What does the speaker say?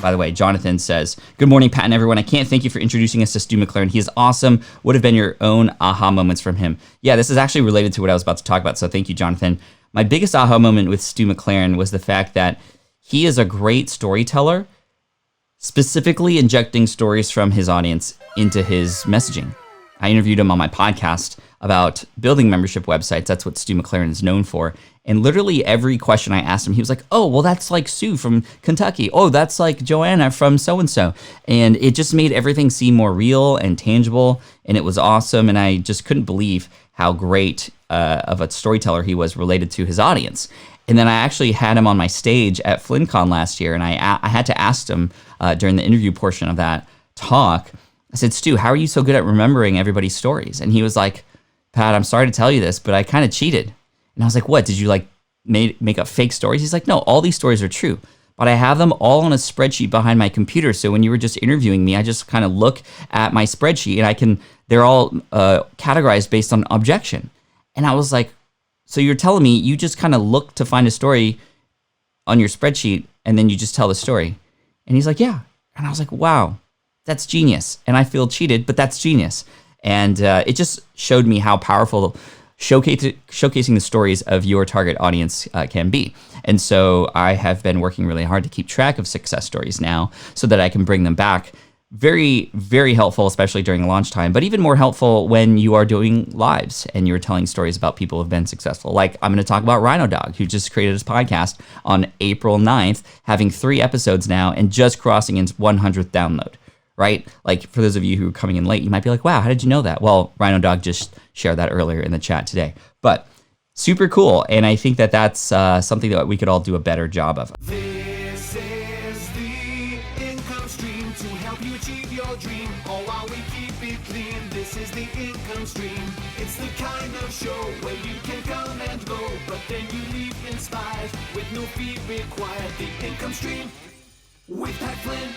By the way, Jonathan says, good morning, Pat and everyone. I can't thank you for introducing us to Stu McLaren. He is awesome. What have been your own aha moments from him? Yeah, this is actually related to what I was about to talk about, so thank you, Jonathan. My biggest aha moment with Stu McLaren was the fact that he is a great storyteller, specifically injecting stories from his audience into his messaging. I interviewed him on my podcast about building membership websites. That's what Stu McLaren is known for. And literally every question I asked him, he was like, oh, well, that's like Sue from Kentucky. Oh, that's like Joanna from so-and-so. And it just made everything seem more real and tangible. And it was awesome. And I just couldn't believe how great of a storyteller he was related to his audience. And then I actually had him on my stage at FlynnCon last year. And I had to ask him during the interview portion of that talk, I said, Stu, how are you so good at remembering everybody's stories? And he was like, Pat, I'm sorry to tell you this, but I kind of cheated. And I was like, what? Did you like make up fake stories? He's like, no, all these stories are true, but I have them all on a spreadsheet behind my computer. So when you were just interviewing me, I just kind of look at my spreadsheet and they're all categorized based on objection. And I was like, so you're telling me you just kind of look to find a story on your spreadsheet and then you just tell the story? And he's like, yeah. And I was like, wow, that's genius. And I feel cheated, but that's genius. And it just showed me how powerful showcasing the stories of your target audience can be. And so I have been working really hard to keep track of success stories now so that I can bring them back. Very, very helpful, especially during launch time, but even more helpful when you are doing lives and you're telling stories about people who have been successful. Like I'm going to talk about Rhino Dog, who just created his podcast on April 9th, having 3 episodes now and just crossing its 100th download. Right? Like for those of you who are coming in late, you might be like, wow, how did you know that? Well, Rhino Dog just shared that earlier in the chat today. But super cool. And I think that that's something that we could all do a better job of. This is the income stream to help you achieve your dream. All while we keep it clean. This is the income stream. It's the kind of show where you can come and go, but then you leave inspired with no fee required. The income stream with Pat Flynn.